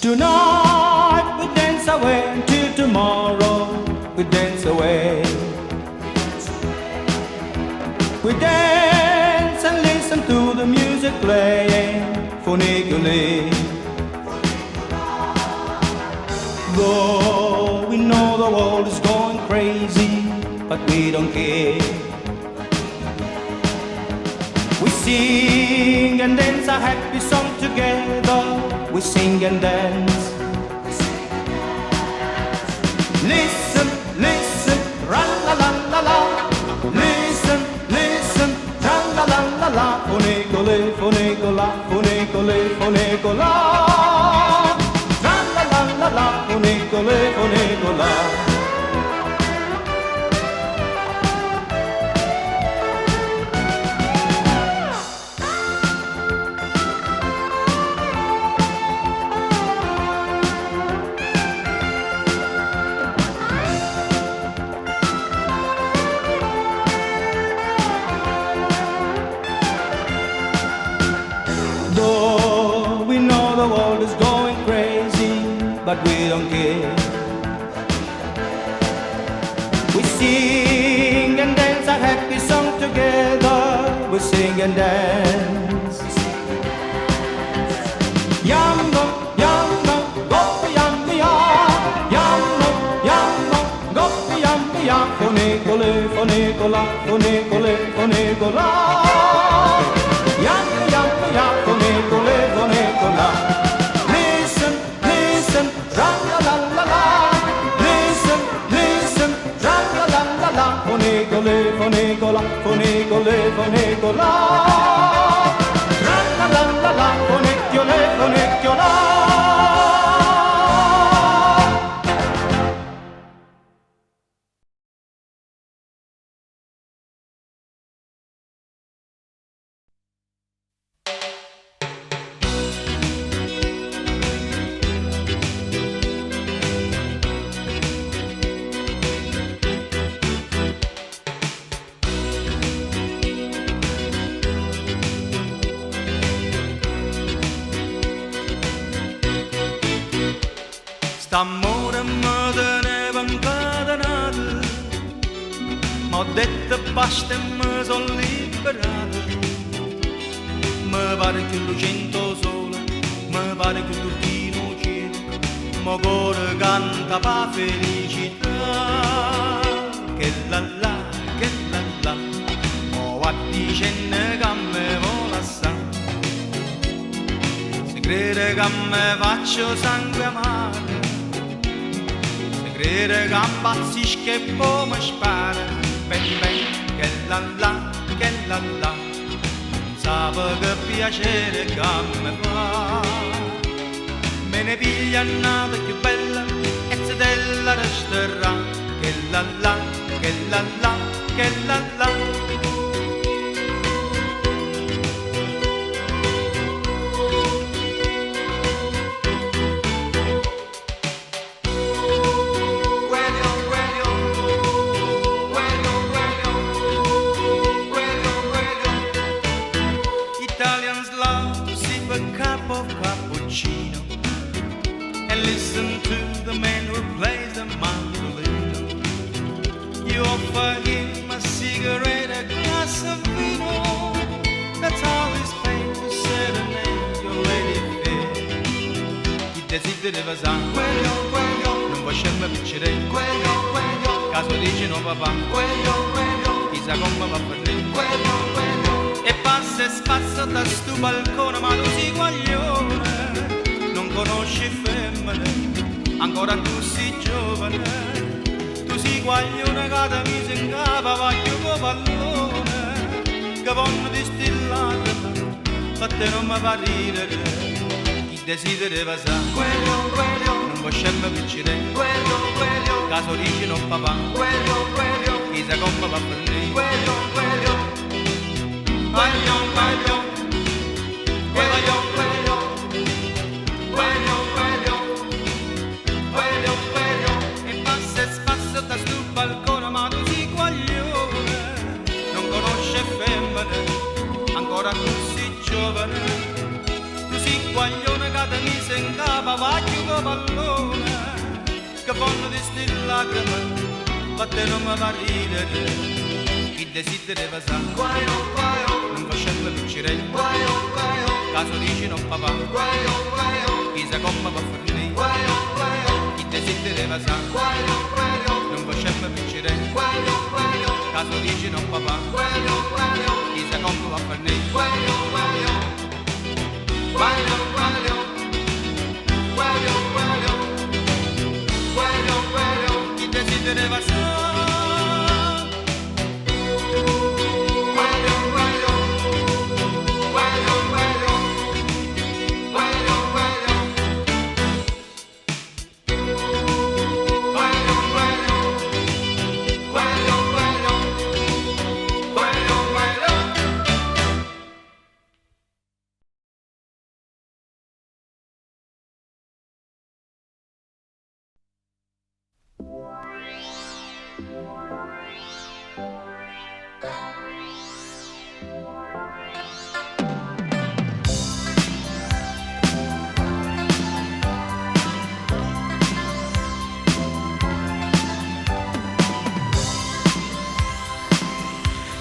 Tonight we dance away till tomorrow. We dance away. We dance and listen to the music playing funiculi. Though we know the world is going crazy, but we don't care. We sing and dance a happy song together. We sing and dance. Listen, listen, ra la la la la. Listen, listen, ra la la la la. Funicoli, funicola, funicoli, funicola. Ra la la la la. Funicoli, funicola. Though we know the world is going crazy, but we don't care. We sing and dance a happy song together. We sing and dance. Yamba, yamba, go yamba, yamba, yamba, go yamba, yamba. Funicoli, funicola, funicoli, funicola. Yamba, yamba, yamba, funicoli, funicola. Listen, listen, tra la la la la. Listen, listen, tra la la la la. Funicoli, funicola, funicoli, funicola. Tra la la la la, funicoli, funicola. St'amore me teneva incatenato, m'ho detto basta e me son liberato. Mi pare che lucento sole, mi pare che l'ultimo cielo, mo cuore canta pa felicità. Che la la, mo va dicendo che me vola assai. Se crede che me faccio sangue amaro, crede che impazzisco e poi mi spara. Ben ben, che la la, non sape che piacere che mi fa. Me ne piglia un'altra più bella e se della resterà. Che la la, che la la, che la la. Listen to the man who plays the mandolin. You offer him a cigarette, a glass of vino. That's how he's paid to serenade your lady fair. Chi desidera sa quello, non possiamo vincere quello, caso dice no papà, quello, chissà come va per lei, quello. E passa e spazza da sto balcone, ma tu sei guaglione. Conosci femmine, ancora tu sei giovane. Tu sei guaglione che ti mise in capo, voglio con pallone. Che vanno distillate, ma te non mi fa ridere. Chi desidera sa quello, non possiamo vincere quello, caso dici no papà, quello, chissà come va per lei, quello, guaglione, e passa e spazza da sto balcone, ma tu sei guaglione, non conosce femmine, ancora tu sei giovane. Tu sei guaglione che ti mise in capo, vacchio da pallone che fanno di stille lacrime ma te non mi fa ridere chi desidera sa non facendo piccirelli caso dici no papà chissà come va a finire chi desidera sa non facendo piccirelli caso dici no papà chissà come va a finire chi desidera sa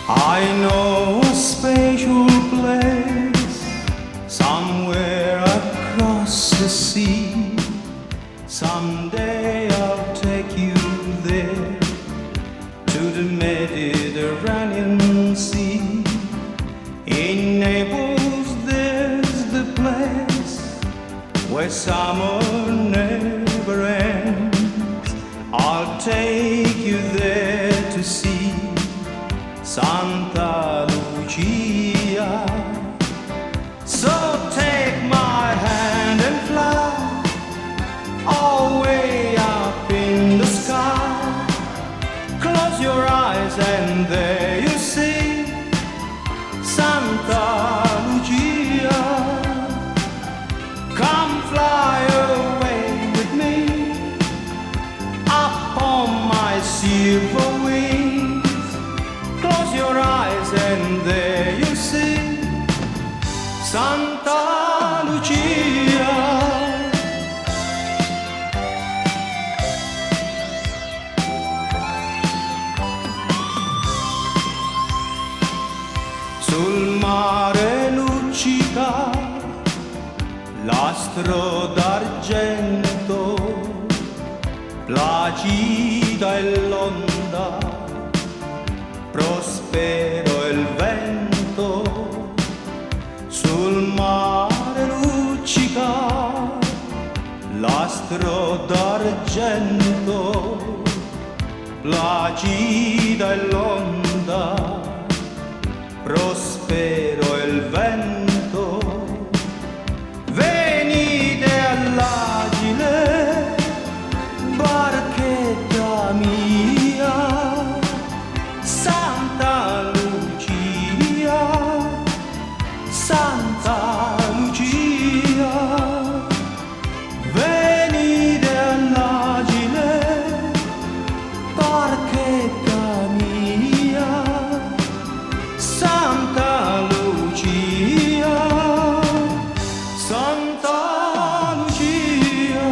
I know a special place somewhere across the sea. Someday I'll take you there to the Mediterranean Sea. In Naples there's the place where summer never ends. I'll take you there to see Santa Lucia. So take my hand and fly all way up in the sky. Close your eyes and there you see Santa Lucia. Come fly away with me up on my silver wings. Close your eyes and there you see Santa Lucia. Sul mare luccica l'astro d'argento, placida è l'onda, prospero è il vento. Sul mare luccica l'astro d'argento, placida è l'onda, prospero è il vento. Venite all'agile, barchetta mia, Santa Lucia, Santa Lucia. Venite all'agile, barchetta mia, Santa Lucia, Santa Lucia.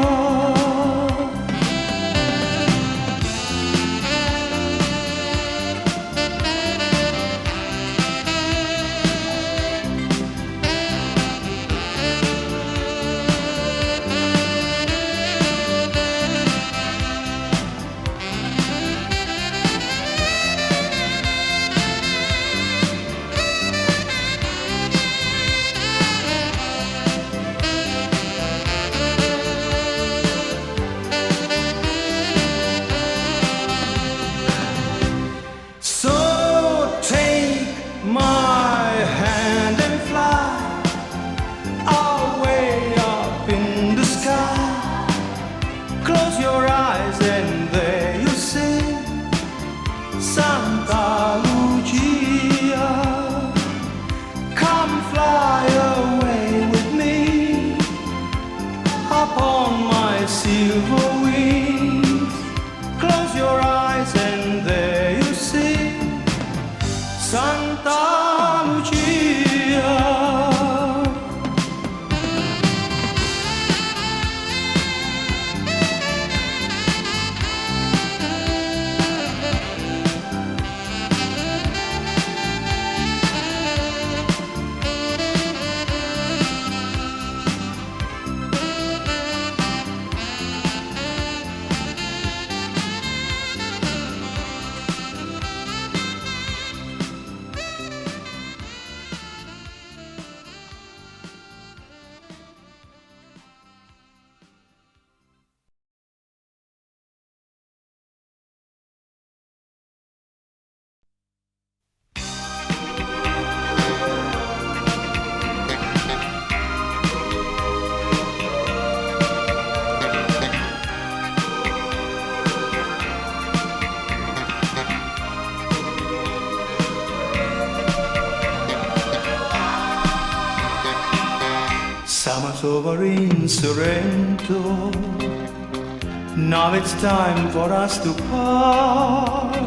Santa Lucia. over in Sorrento. Now it's time for us to part.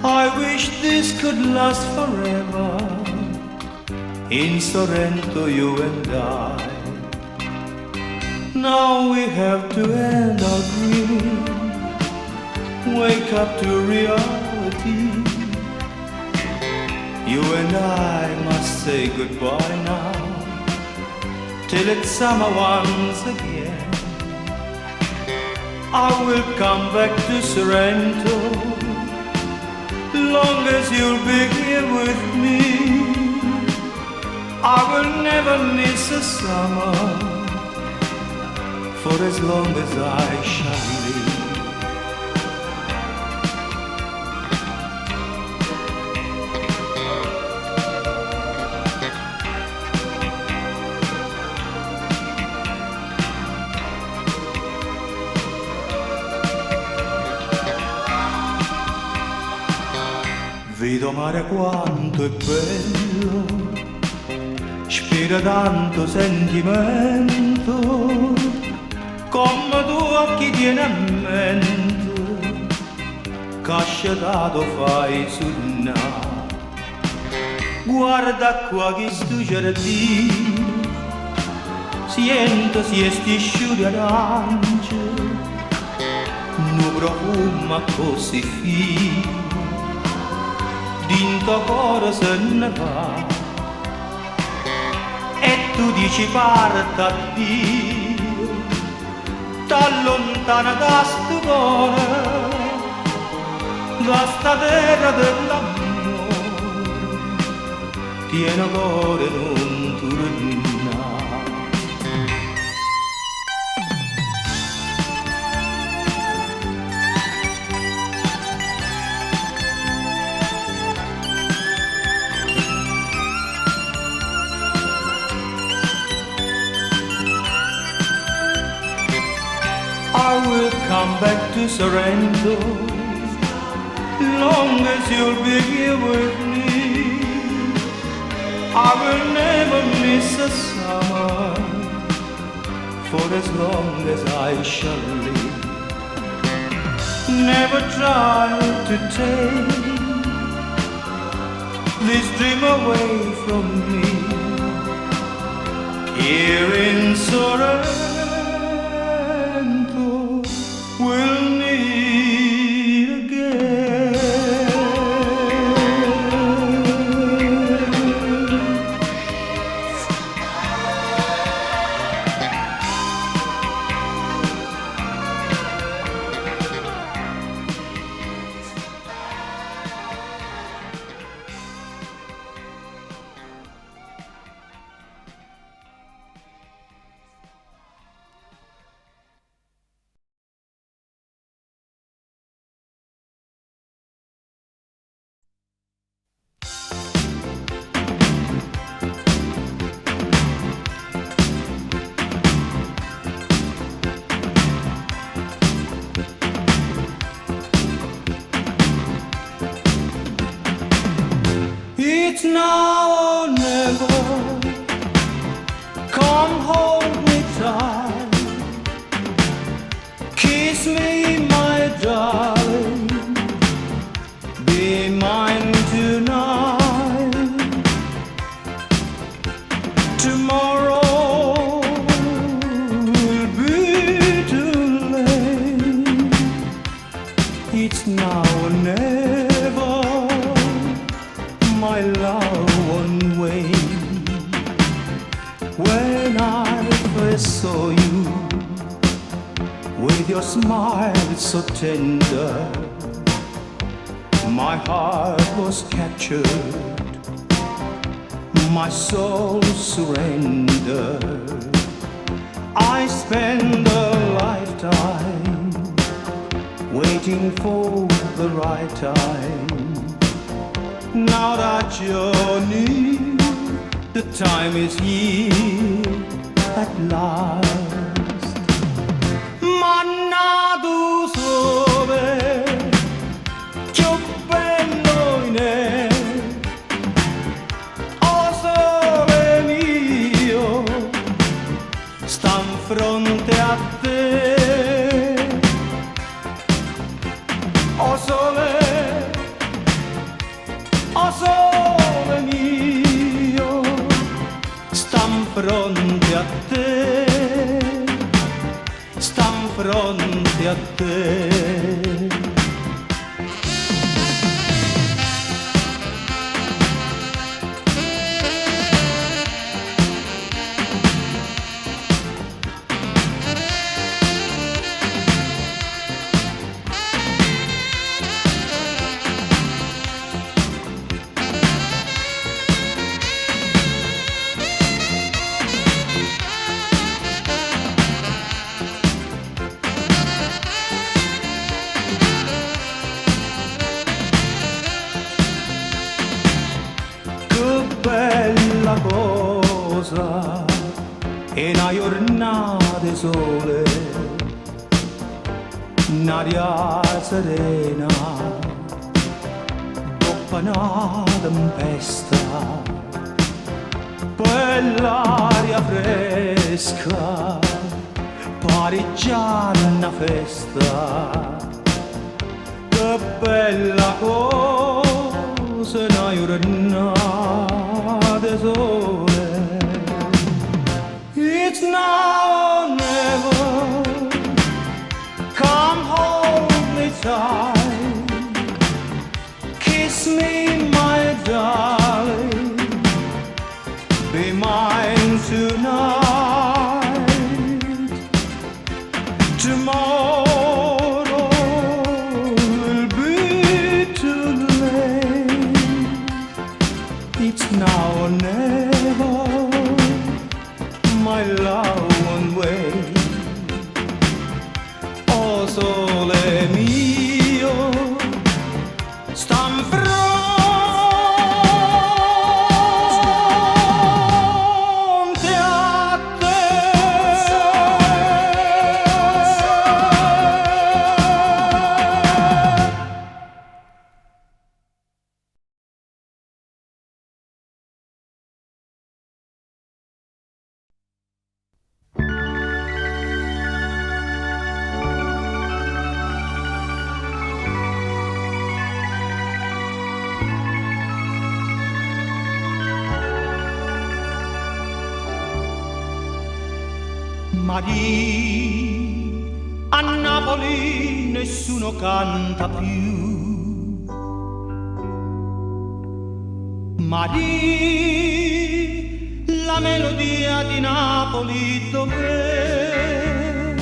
I wish this could last forever. In Sorrento, you and I. Now we have to end our dream. Wake up to reality. You and I must say goodbye now, till it's summer once again. I will come back to Sorrento, long as you'll be here with me. I will never miss a summer, for as long as I shall live. Vedo mare quanto è bello, spira tanto sentimento, come tu occhi tieni a mente, casciatato fai sul naso. Guarda qua che sto giardino, sento si stisciuti arance, nu profuma così fino, dinto cuore se ne va, e tu dici parta addio, t'allontana da sto cuore, da sta terra dell'amore, tiene cuore non tornare. I will come back to Sorrento, long as you'll be here with me. I will never miss a summer, for as long as I shall live. Never try to take this dream away from me. Here in Sorrento we'll meet again. It's now or never. Come hold me tight, kiss me, my darling, be mine tonight. Tomorrow will be too late. It's now or never, my love, one way. When I first saw you, with your smile so tender, my heart was captured, my soul surrendered. I spent a lifetime waiting for the right time. Now that you're near, the time is here at last. Manna tu sove, più bello in è. O sole mio, a te. Bella cosa è una giornata di sole, un'aria serena dopo una tempesta, quell'aria fresca pareggiare una festa. Che bella cosa è una giornata di sole. It's now or never, come hold me tight, kiss me my darling, be mine tonight. Tomorrow will be too late. It's now or never, my love won't wait. Oh sole mio, stam fronte a te. Marì, a Napoli nessuno canta più. Marì, la melodia di Napoli dov'è?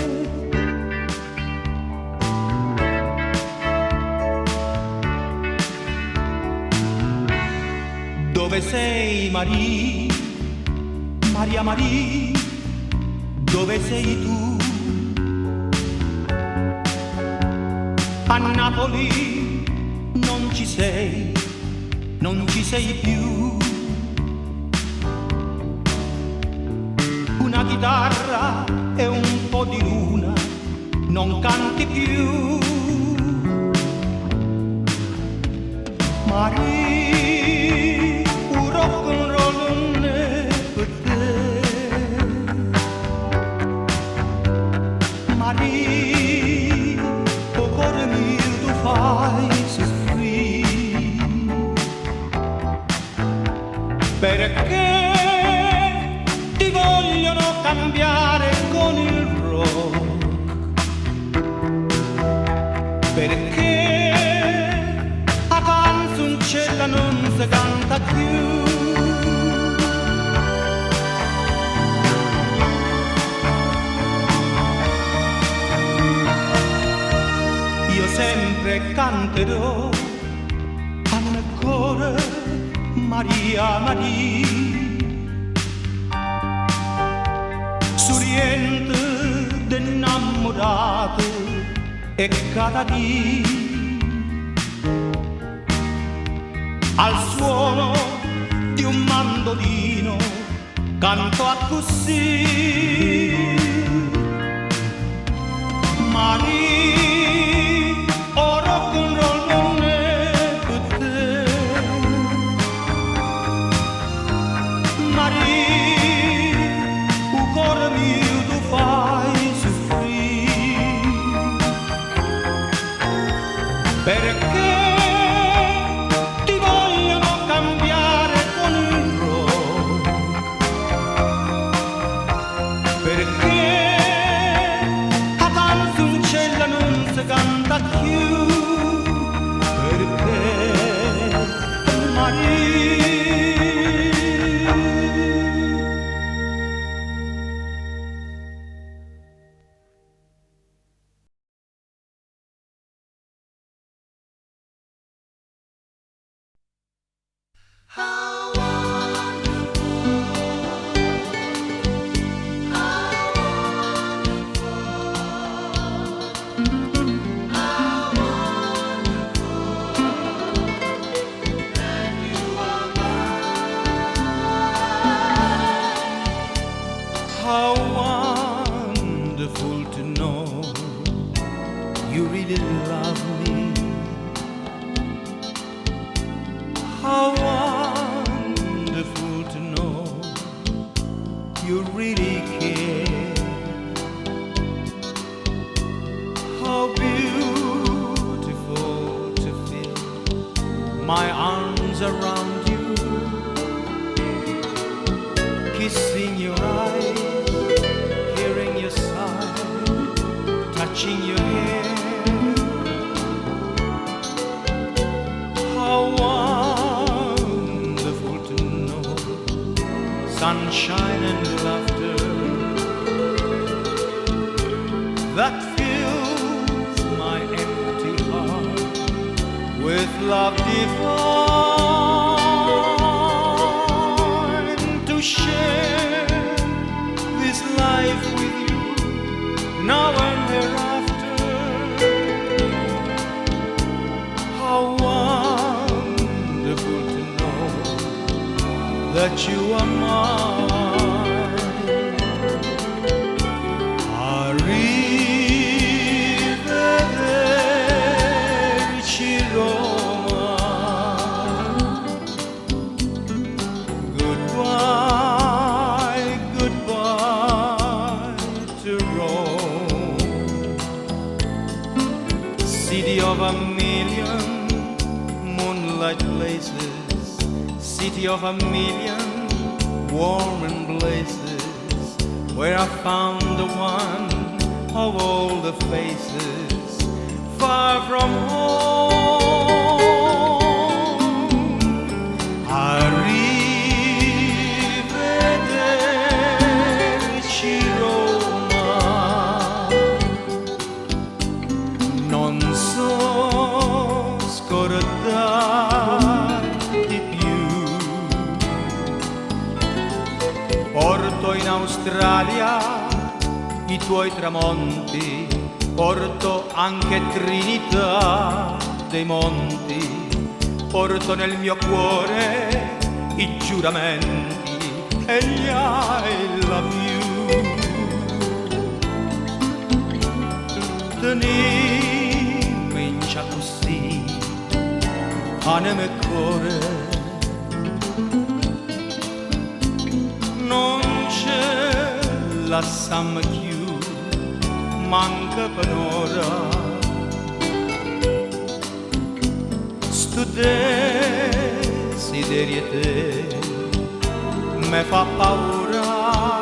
Dove sei Marì? Maria Marì, dove sei tu? A Napoli non ci sei, non ci sei più. Una chitarra e un po' di luna, non canti più. Marie, un rock and roll non è per te. Marie, o cuore mio tu fai soffrire. Perché ti vogliono cambiare con il rock? Perché a canzoncella non si canta più? Io sempre canterò ancora Maria Maria, sorriente d'innamorato e cada dì al suono di un mandolino canto a così. Maria, o rock and roll non è per te. Maria, il cuore mio tu fai soffrire. Perché ti vogliono cambiare con il rock? Perché a canzoncella non How wonderful to know you really love me. How wonderful to know you really care. How beautiful to feel my arms around you, kissing your eyes, hearing your sigh, touching your hair. How wonderful to know sunshine and laughter that fills my empty heart with love divine, to share this life with you now and hereafter. How wonderful to know that you are mine. Arrivederci Roma. Goodbye, goodbye to Rome, city of a million moonlight places, city of a million warm embraces, where I found the one of all the faces, far from home. Arrivederci Roma. Non so scordarti più. Porto in Australia i tuoi tramonti, porto anche Trinità dei monti, porto nel mio cuore i giuramenti e gli I love you. Tenimi così, anima e cuore, non c'è la summer più, manca per ora. Sto desiderio te me fa paura,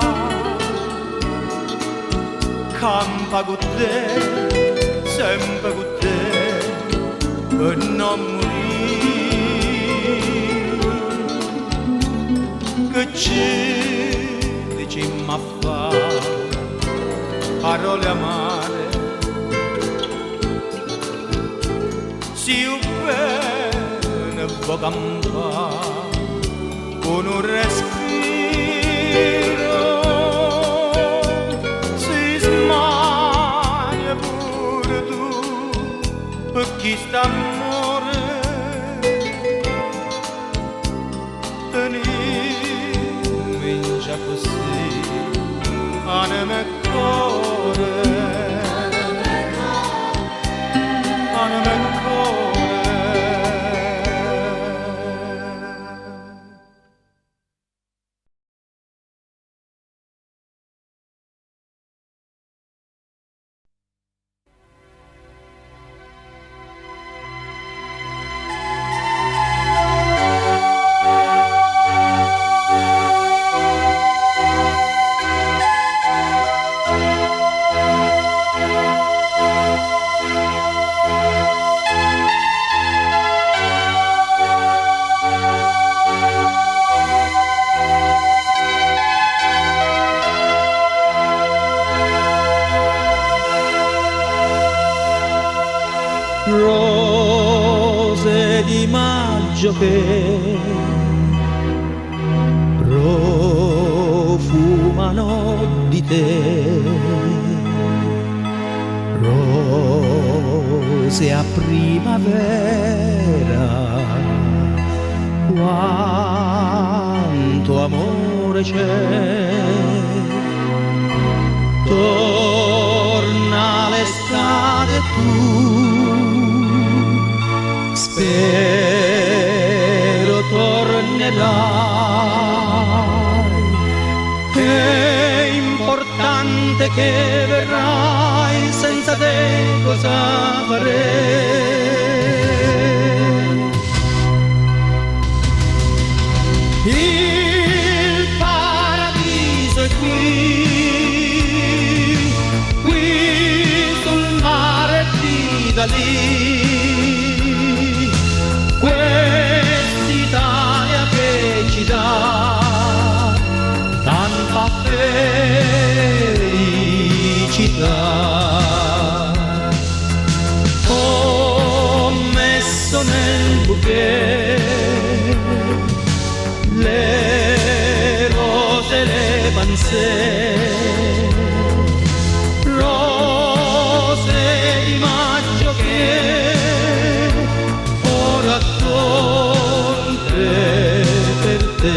campa con te, sempre con te, per non morire. Che ci dici ma fa parole amare, si bene può campare con un respiro, si smania pure tu per chi sta amore. Tenimi già così, anima e cuore, anima e cuore. maggio che profumano di te, rose a primavera, quanto amore c'è. Torna l'estate tu, spero tornerai, è importante che verrai, senza te cosa farei? Il paradiso è qui, da lì, quest'Italia che ci dà tanta felicità. Ho messo nel bouquet le rose e le panze, per te.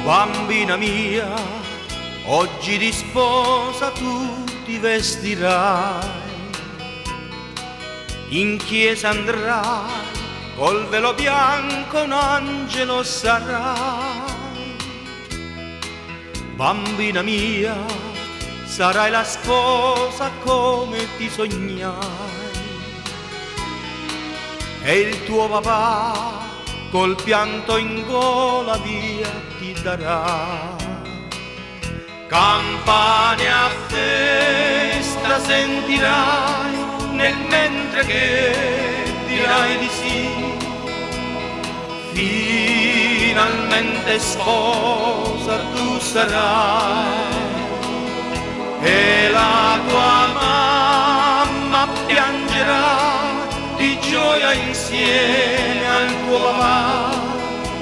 Bambina mia, oggi di sposa tu ti vestirai, in chiesa andrai, col velo bianco un angelo sarai. Bambina mia, sarai la sposa come ti sognai, e il tuo papà col pianto in gola via ti darà. Campane a festa sentirai nel mentre che dirai di sì. Finalmente sposa tu sarai e la tua mamma piangerà di gioia insieme al tuo papà,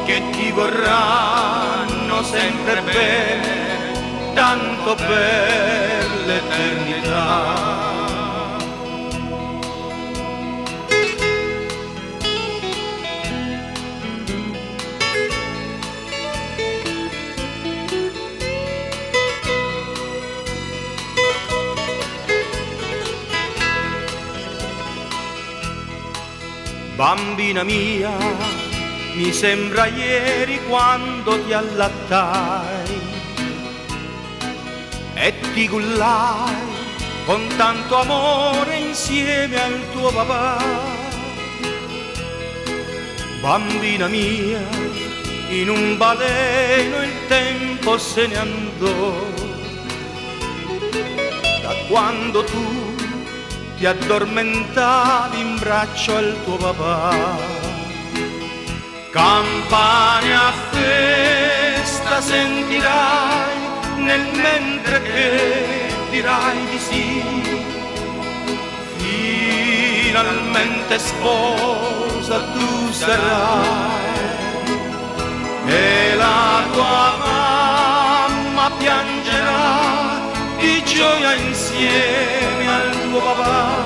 che ti vorranno sempre bene, tanto per l'eternità. Bambina mia, mi sembra ieri quando ti allattai e ti cullai con tanto amore insieme al tuo papà. Bambina mia, in un baleno il tempo se ne andò, da quando tu ti addormentavi in braccio al tuo papà. Campane a festa sentirai nel mentre che dirai di sì. Finalmente sposa tu sarai e la tua mamma piangerà di gioia insieme al tuo papà,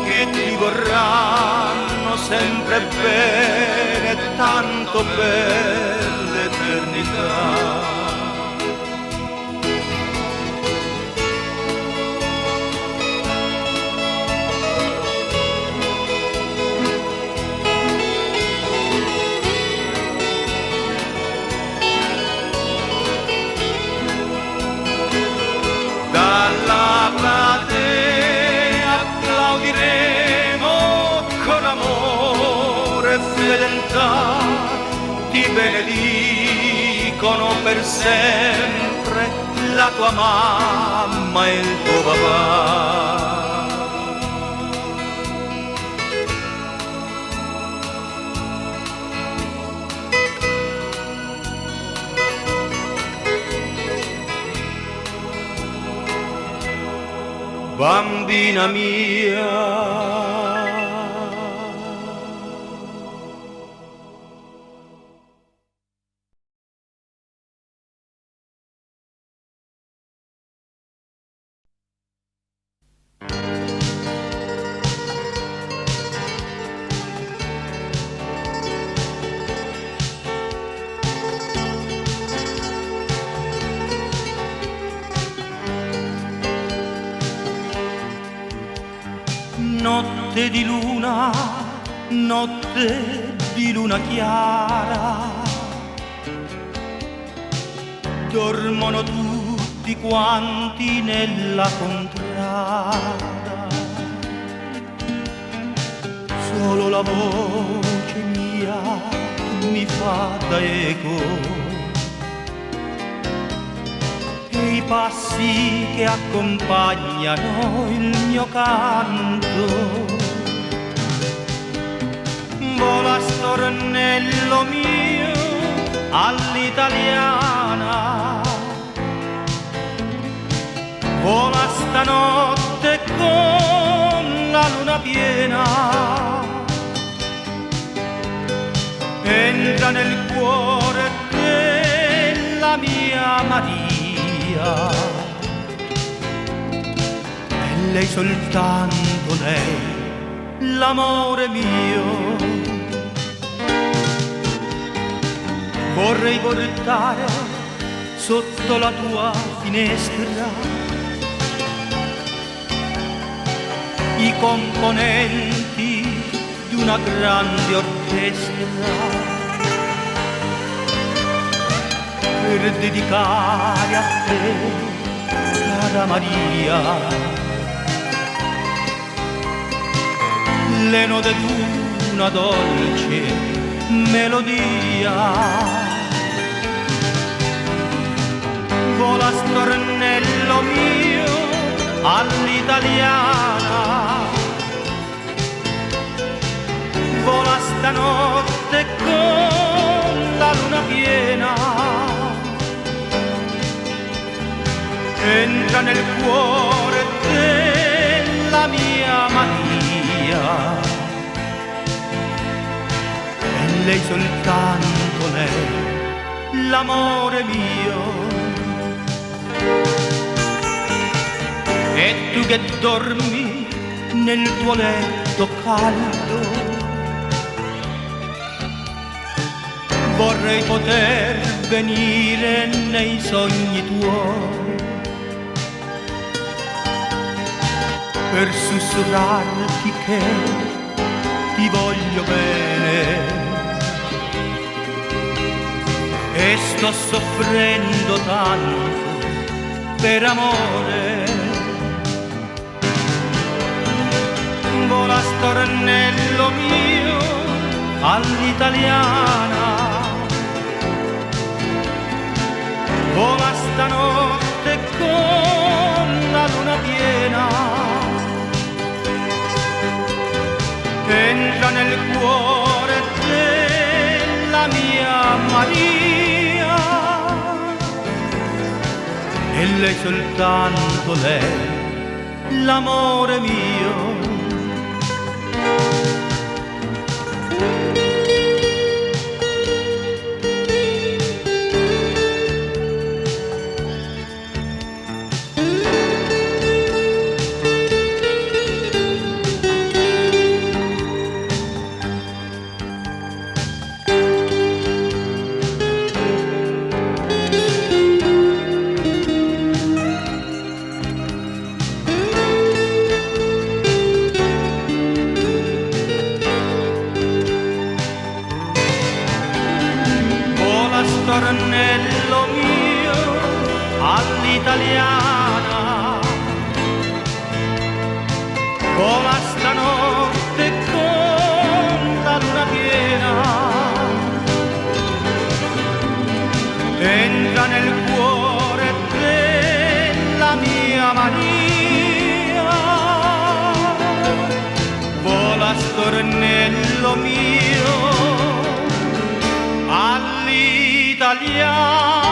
che ti vorranno sempre bene, tanto per l'eternità. Dalla platea applaudiremo con amore e fedeltà, ti benedicono per sempre la tua mamma e il tuo papà. Bambina mia, notte di luna, notte di luna chiara, dormono tutti quanti nella contrada, solo la voce mia mi fa da eco e i passi che accompagnano il mio canto. Vola stornello mio all'italiana, vola stanotte con la luna piena, entra nel cuore della mia Maria, e lei soltanto lei, l'amore mio. Vorrei portare sotto la tua finestra i componenti di una grande orchestra per dedicare a te, cara Maria, le note di una dolce melodia. all'italiana. Vola stanotte con la luna piena, entra nel cuore della mia Maria, e lei soltanto lei, l'amore mio. E tu che dormi nel tuo letto caldo, vorrei poter venire nei sogni tuoi per sussurrarti che ti voglio bene e sto soffrendo tanto per amore. Vola stornello mio all'italiana, vola stanotte con la luna piena, entra nel cuore della mia Maria, e lei soltanto lei, l'amore mio. Stornello mio all'italiana, vola stanotte con la luna piena, entra nel cuore della mia Maria, vola stornello mio all'italiana.